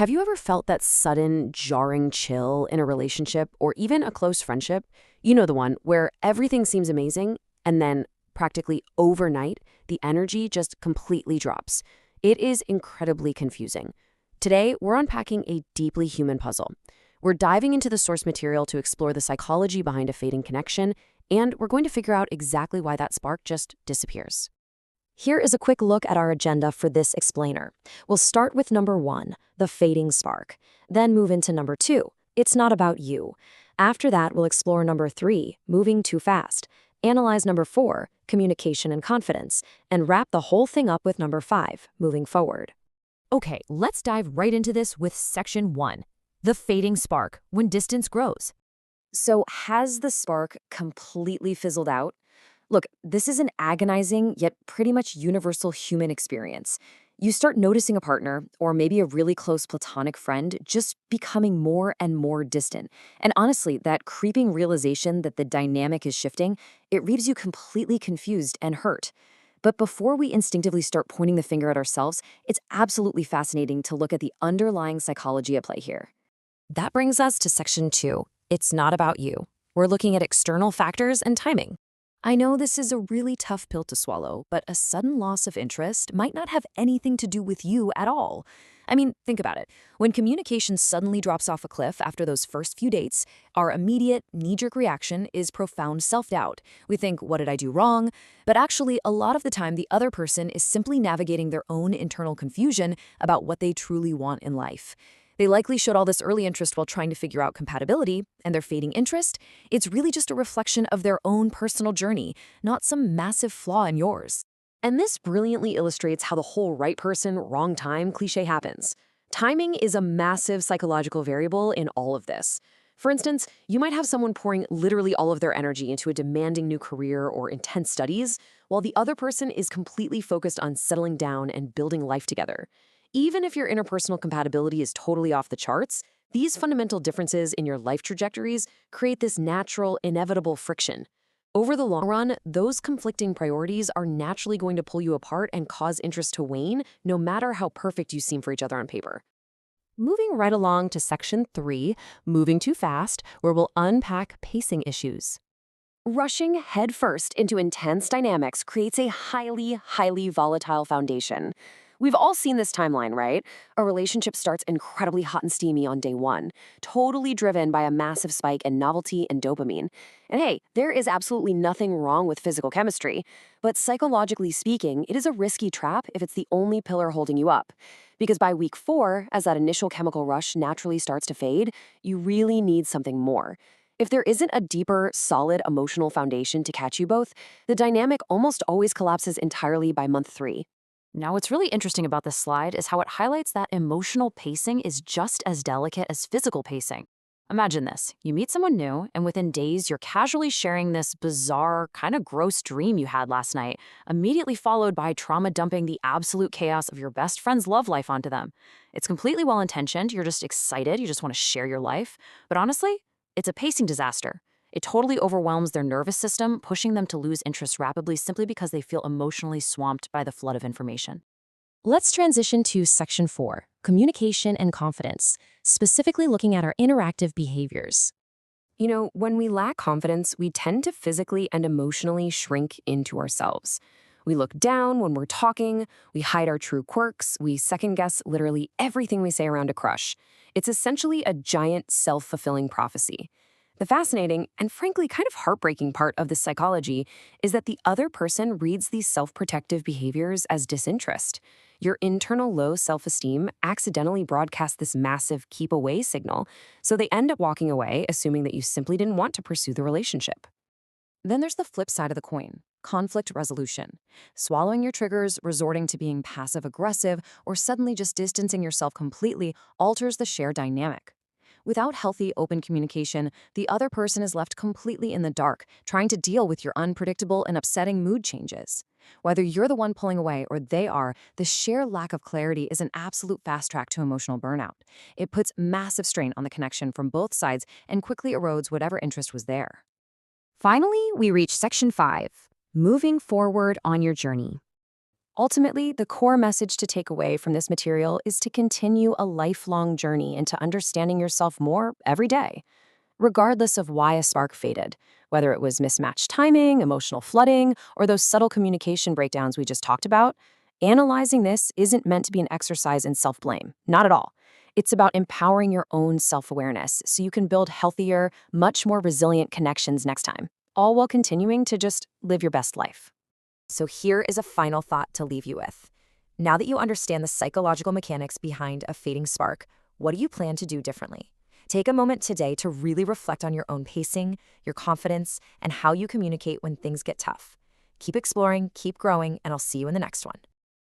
Have you ever felt that sudden, jarring chill in a relationship or even a close friendship? You know the one where everything seems amazing and then practically overnight, the energy just completely drops. It is incredibly confusing. Today, we're unpacking a deeply human puzzle. We're diving into the source material to explore the psychology behind a fading connection, and we're going to figure out exactly why that spark just disappears. Here is a quick look at our agenda for this explainer. We'll start with number 1, the fading spark. Then move into number 2, it's not about you. After that, we'll explore number 3, moving too fast. Analyze number 4, communication and confidence. And wrap the whole thing up with number 5, moving forward. Okay, let's dive right into this with section 1, the fading spark, when distance grows. So has the spark completely fizzled out? Look, this is an agonizing yet pretty much universal human experience. You start noticing a partner, or maybe a really close platonic friend, just becoming more and more distant. And honestly, that creeping realization that the dynamic is shifting, it leaves you completely confused and hurt. But before we instinctively start pointing the finger at ourselves, it's absolutely fascinating to look at the underlying psychology at play here. That brings us to section 2, it's not about you. We're looking at external factors and timing. I know this is a really tough pill to swallow, but a sudden loss of interest might not have anything to do with you at all. I mean, think about it. When communication suddenly drops off a cliff after those first few dates, our immediate, knee-jerk reaction is profound self-doubt. We think, what did I do wrong? But actually, a lot of the time, the other person is simply navigating their own internal confusion about what they truly want in life. They likely showed all this early interest while trying to figure out compatibility, and their fading interest, it's really just a reflection of their own personal journey, not some massive flaw in yours. And this brilliantly illustrates how the whole right person, wrong time cliché happens. Timing is a massive psychological variable in all of this. For instance, you might have someone pouring literally all of their energy into a demanding new career or intense studies, while the other person is completely focused on settling down and building life together. Even if your interpersonal compatibility is totally off the charts, these fundamental differences in your life trajectories create this natural, inevitable friction. Over the long run, those conflicting priorities are naturally going to pull you apart and cause interest to wane, no matter how perfect you seem for each other on paper. Moving right along to section 3, moving too fast, where we'll unpack pacing issues. Rushing headfirst into intense dynamics creates a highly volatile foundation. We've all seen this timeline, right? A relationship starts incredibly hot and steamy on day 1, totally driven by a massive spike in novelty and dopamine. And hey, there is absolutely nothing wrong with physical chemistry, but psychologically speaking, it is a risky trap if it's the only pillar holding you up. Because by week 4, as that initial chemical rush naturally starts to fade, you really need something more. If there isn't a deeper, solid emotional foundation to catch you both, the dynamic almost always collapses entirely by month 3. Now, what's really interesting about this slide is how it highlights that emotional pacing is just as delicate as physical pacing. Imagine this. You meet someone new, and within days, you're casually sharing this bizarre, kind of gross dream you had last night, immediately followed by trauma dumping the absolute chaos of your best friend's love life onto them. It's completely well-intentioned, you're just excited, you just want to share your life. But honestly, it's a pacing disaster. It totally overwhelms their nervous system, pushing them to lose interest rapidly simply because they feel emotionally swamped by the flood of information. Let's transition to section 4, communication and confidence, specifically looking at our interactive behaviors. You know, when we lack confidence, we tend to physically and emotionally shrink into ourselves. We look down when we're talking, we hide our true quirks, we second-guess literally everything we say around a crush. It's essentially a giant self-fulfilling prophecy. The fascinating and frankly kind of heartbreaking part of this psychology is that the other person reads these self-protective behaviors as disinterest. Your internal low self-esteem accidentally broadcasts this massive keep away signal, so they end up walking away assuming that you simply didn't want to pursue the relationship. Then there's the flip side of the coin, conflict resolution. Swallowing your triggers, resorting to being passive-aggressive, or suddenly just distancing yourself completely alters the shared dynamic. Without healthy, open communication, the other person is left completely in the dark, trying to deal with your unpredictable and upsetting mood changes. Whether you're the one pulling away or they are, the sheer lack of clarity is an absolute fast track to emotional burnout. It puts massive strain on the connection from both sides and quickly erodes whatever interest was there. Finally, we reach section 5, moving forward on your journey. Ultimately, the core message to take away from this material is to continue a lifelong journey into understanding yourself more every day, regardless of why a spark faded, whether it was mismatched timing, emotional flooding, or those subtle communication breakdowns we just talked about. Analyzing this isn't meant to be an exercise in self-blame, not at all. It's about empowering your own self-awareness so you can build healthier, much more resilient connections next time, all while continuing to just live your best life. So here is a final thought to leave you with. Now that you understand the psychological mechanics behind a fading spark, what do you plan to do differently? Take a moment today to really reflect on your own pacing, your confidence, and how you communicate when things get tough. Keep exploring, keep growing, and I'll see you in the next one.